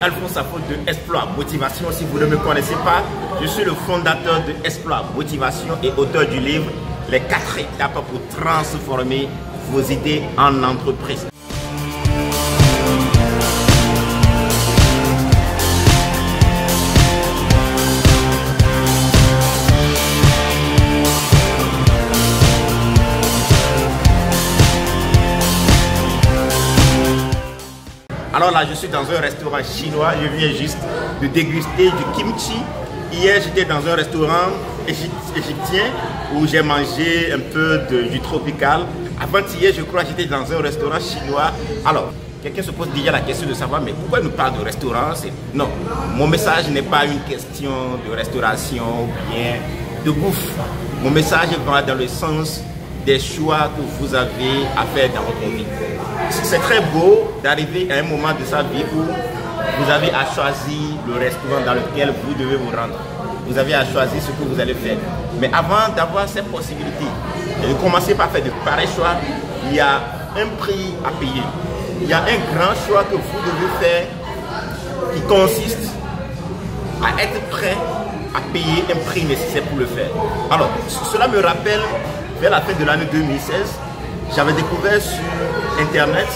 Alphonse Afo de Exploit Motivation. Si vous ne me connaissez pas, je suis le fondateur de Exploit Motivation et auteur du livre Les 4 étapes pour transformer vos idées en entreprise. Alors là, je suis dans un restaurant chinois, je viens juste de déguster du kimchi. Hier, j'étais dans un restaurant égyptien où j'ai mangé un peu du tropical. Avant-hier, je crois, j'étais dans un restaurant chinois. Alors, quelqu'un se pose déjà la question de savoir, mais pourquoi nous parle de restaurant? Non, mon message n'est pas une question de restauration ou bien de bouffe. Mon message va dans le sens des choix que vous avez à faire dans votre vie. C'est très beau d'arriver à un moment de sa vie où vous avez à choisir le restaurant dans lequel vous devez vous rendre. Vous avez à choisir ce que vous allez faire. Mais avant d'avoir cette possibilité, de commencer par faire de pareils choix, il y a un prix à payer. Il y a un grand choix que vous devez faire qui consiste à être prêt à payer un prix nécessaire pour le faire. Alors, cela me rappelle, vers la fin de l'année 2016, j'avais découvert sur Internet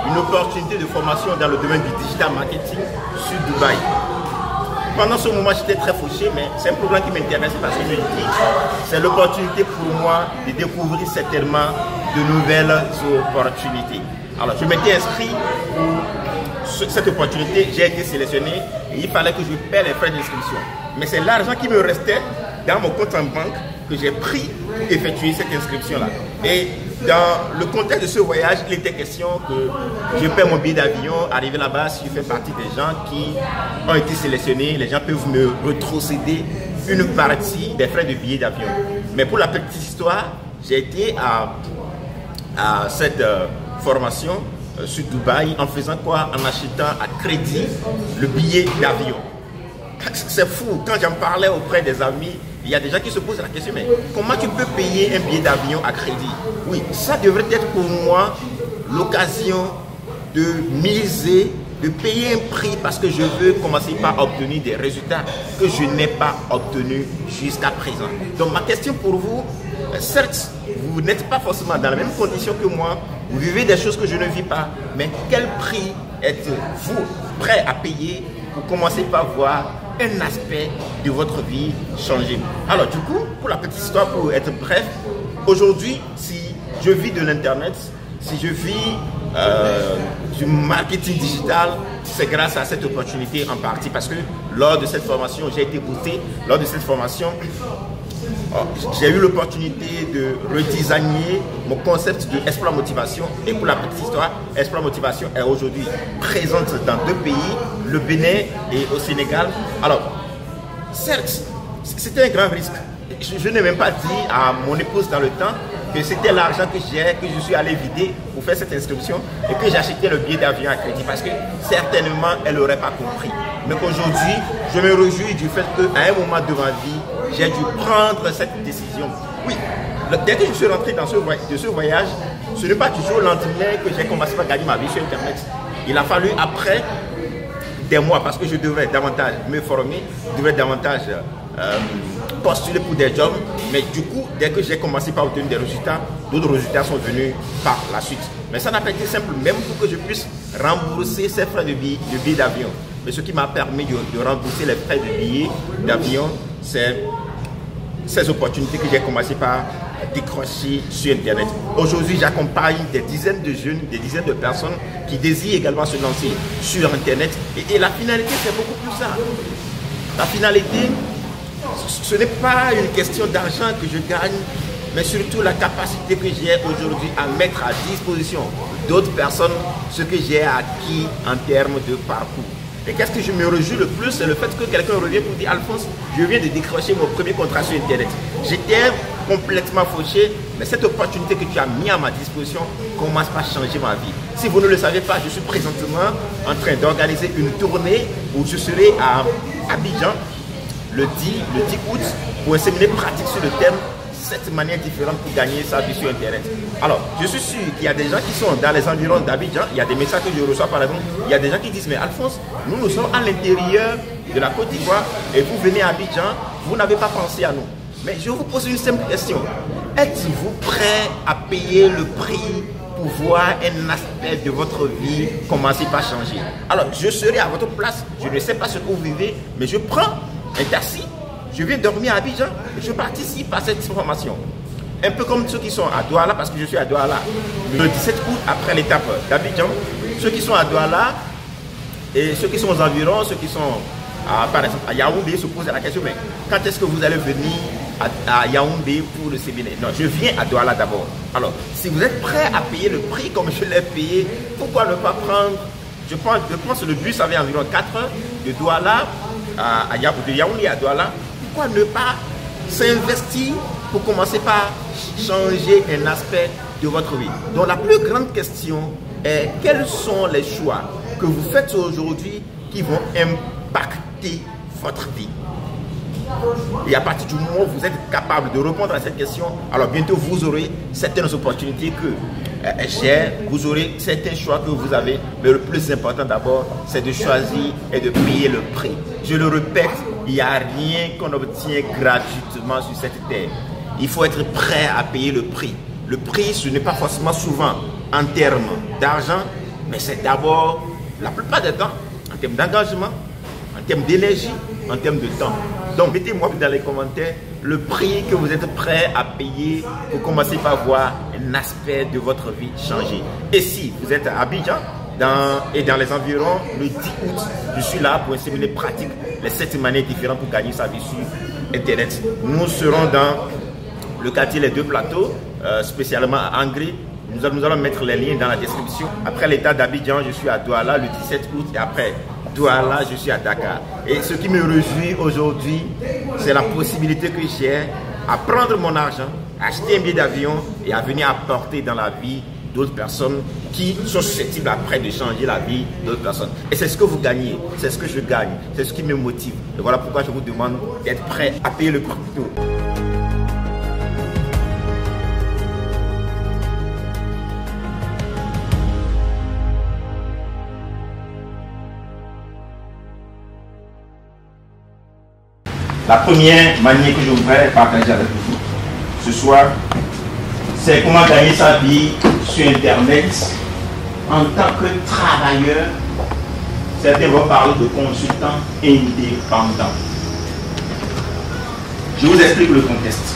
une opportunité de formation dans le domaine du digital marketing sur Dubaï. Pendant ce moment, j'étais très fauché, mais c'est un programme qui m'intéresse parce que je me dis c'est l'opportunité pour moi de découvrir certainement de nouvelles opportunités. Alors, je m'étais inscrit pour cette opportunité, j'ai été sélectionné et il fallait que je paie les frais d'inscription. Mais c'est l'argent qui me restait dans mon compte en banque que j'ai pris pour effectuer cette inscription-là. Et dans le contexte de ce voyage, il était question que je paie mon billet d'avion, arriver là-bas, si je fais partie des gens qui ont été sélectionnés, les gens peuvent me retrocéder une partie des frais de billet d'avion. Mais pour la petite histoire, j'ai été à cette formation sur Dubaï en faisant quoi? En achetant à crédit le billet d'avion. C'est fou, quand j'en parlais auprès des amis, il y a des gens qui se posent la question, mais comment tu peux payer un billet d'avion à crédit? Oui, ça devrait être pour moi l'occasion de miser, de payer un prix parce que je veux commencer par obtenir des résultats que je n'ai pas obtenus jusqu'à présent. Donc ma question pour vous, certes, vous n'êtes pas forcément dans la même condition que moi, vous vivez des choses que je ne vis pas, mais quel prix êtes-vous prêt à payer pour commencer par voir un aspect de votre vie changer? Alors du coup, pour la petite histoire, pour être bref, aujourd'hui, si je vis de l'internet, si je vis du marketing digital, c'est grâce à cette opportunité en partie parce que lors de cette formation, j'ai été boosté. Lors de cette formation, j'ai eu l'opportunité de redesigner mon concept de Exploit Motivation. Et pour la petite histoire, Exploit Motivation est aujourd'hui présente dans 2 pays, le Bénin et au Sénégal. Alors, certes, c'était un grand risque. Je n'ai même pas dit à mon épouse dans le temps que c'était l'argent que je suis allé vider pour faire cette inscription et que j'achetais le billet d'avion à crédit parce que certainement elle n'aurait pas compris. Mais aujourd'hui, je me réjouis du fait qu'à un moment de ma vie, j'ai dû prendre cette décision. Oui, dès que je suis rentré dans ce voyage, ce n'est pas toujours au lendemain que j'ai commencé à gagner ma vie sur Internet. Il a fallu après des mois parce que je devrais davantage me former, je devrais davantage postuler pour des jobs, mais du coup, dès que j'ai commencé par obtenir des résultats, d'autres résultats sont venus par la suite. Mais ça n'a pas été simple, même pour que je puisse rembourser ces frais de billet d'avion. Mais ce qui m'a permis de rembourser les frais de billet d'avion, c'est ces opportunités que j'ai commencé par décrocher sur Internet. Aujourd'hui, j'accompagne des dizaines de jeunes, des dizaines de personnes qui désirent également se lancer sur Internet. Et la finalité, c'est beaucoup plus ça. La finalité, ce n'est pas une question d'argent que je gagne, mais surtout la capacité que j'ai aujourd'hui à mettre à disposition d'autres personnes ce que j'ai acquis en termes de parcours. Et qu'est-ce que je me réjouis le plus, c'est le fait que quelqu'un revient pour dire Alphonse, je viens de décrocher mon premier contrat sur Internet. J'étais complètement fauché, mais cette opportunité que tu as mis à ma disposition commence par changer ma vie. Si vous ne le savez pas, je suis présentement en train d'organiser une tournée où je serai à Abidjan le 10 août pour un séminaire pratique sur le thème 7 manières différentes pour gagner sa vie sur Internet. Alors, je suis sûr qu'il y a des gens qui sont dans les environs d'Abidjan. Il y a des messages que je reçois par exemple. Il y a des gens qui disent, mais Alphonse, nous sommes à l'intérieur de la Côte d'Ivoire et vous venez à Abidjan, vous n'avez pas pensé à nous. Mais je vous pose une simple question. Êtes-vous prêt à payer le prix pour voir un aspect de votre vie commencer par changer? Alors, je serai à votre place. Je ne sais pas ce que vous vivez, mais je prends un taxi. Je viens dormir à Abidjan et je participe à cette formation. Un peu comme ceux qui sont à Douala, parce que je suis à Douala. Le 17 août, après l'étape d'Abidjan, ceux qui sont à Douala et ceux qui sont aux environs, ceux qui sont par exemple à Yaoundé se posent la question, mais quand est-ce que vous allez venir à Yaoundé pour le séminaire? Non, je viens à Douala d'abord. Alors, si vous êtes prêt à payer le prix comme je l'ai payé, pourquoi ne pas prendre, je pense que le bus avait environ 4 heures de Douala de Yaoundé à Douala. Pourquoi ne pas s'investir pour commencer par changer un aspect de votre vie? Donc la plus grande question est quels sont les choix que vous faites aujourd'hui qui vont impacter votre vie? Et à partir du moment où vous êtes capable de répondre à cette question, alors bientôt vous aurez certaines opportunités que vous aurez certains choix que vous avez, mais le plus important d'abord, c'est de choisir et de payer le prix. Je le répète, il n'y a rien qu'on obtient gratuitement sur cette terre. Il faut être prêt à payer le prix. Le prix, ce n'est pas forcément souvent en termes d'argent, mais c'est d'abord, la plupart du temps, en termes d'engagement, en termes d'énergie, en termes de temps. Donc, mettez-moi dans les commentaires le prix que vous êtes prêt à payer pour commencer par voir un aspect de votre vie changer. Et si vous êtes à Abidjan et dans les environs, le 10 août, je suis là pour un séminaire pratique, les 7 manières différentes pour gagner sa vie sur Internet. Nous serons dans le quartier Les Deux Plateaux, spécialement à Angri. Nous allons mettre les liens dans la description. Après l'état d'Abidjan, je suis à Douala le 17 août et après Douala, je suis à Dakar. Et ce qui me réjouit aujourd'hui, c'est la possibilité que j'ai à prendre mon argent, acheter un billet d'avion et à venir apporter dans la vie d'autres personnes qui sont susceptibles après de changer la vie d'autres personnes. Et c'est ce que vous gagnez, c'est ce que je gagne, c'est ce qui me motive. Et voilà pourquoi je vous demande d'être prêt à payer le prix. La première manière que je voudrais partager avec vous ce soir, c'est comment gagner sa vie sur Internet en tant que travailleur. Certains vont parler de consultant indépendant. Je vous explique le contexte.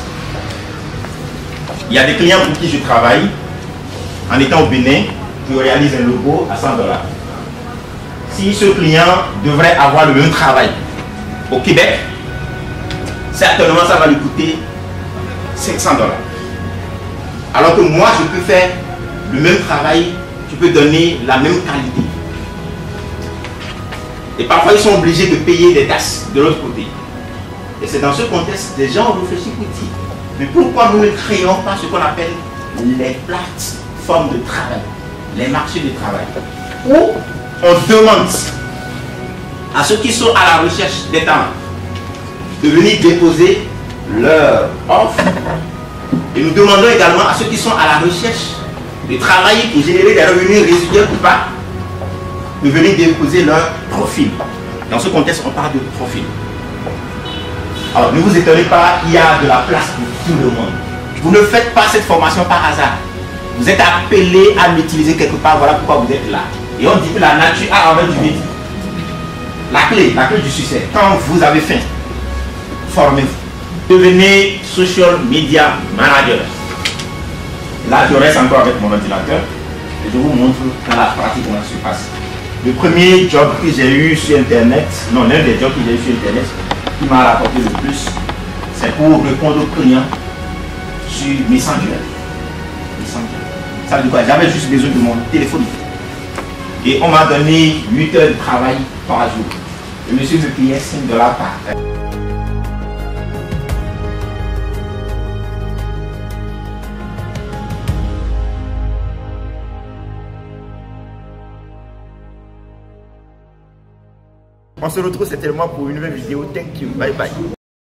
Il y a des clients pour qui je travaille. En étant au Bénin, je réalise un logo à $100. Si ce client devrait avoir le même travail au Québec, certainement ça va lui coûter $500. Alors que moi je peux faire le même travail, je peux donner la même qualité. Et parfois ils sont obligés de payer des taxes de l'autre côté. Et c'est dans ce contexte que les gens réfléchissent pour dire, mais pourquoi nous ne créons pas ce qu'on appelle les plateformes de travail, les marchés de travail, où on demande à ceux qui sont à la recherche des talents de venir déposer leur offre. Et nous demandons également à ceux qui sont à la recherche de travailler pour générer des revenus résiduels ou pas, de venir déposer leur profil. Dans ce contexte, on parle de profil. Alors, ne vous étonnez pas, il y a de la place pour tout le monde. Vous ne faites pas cette formation par hasard. Vous êtes appelé à l'utiliser quelque part, voilà pourquoi vous êtes là. Et on dit que la nature a envers du vide. La clé du succès, quand vous avez faim, formez-vous. Devenez social media manager. Là, je reste encore avec mon ordinateur et je vous montre dans la pratique comment ça se passe. Le premier job que j'ai eu sur Internet, non, l'un des jobs que j'ai eu sur Internet qui m'a rapporté le plus, c'est pour répondre aux clients sur Messenger. Ça veut dire quoi? J'avais juste besoin de mon téléphone. Et on m'a donné 8 heures de travail par jour. Le monsieur me payait $5 par heure. On se retrouve certainement pour une nouvelle vidéo. Thank you. Bye bye.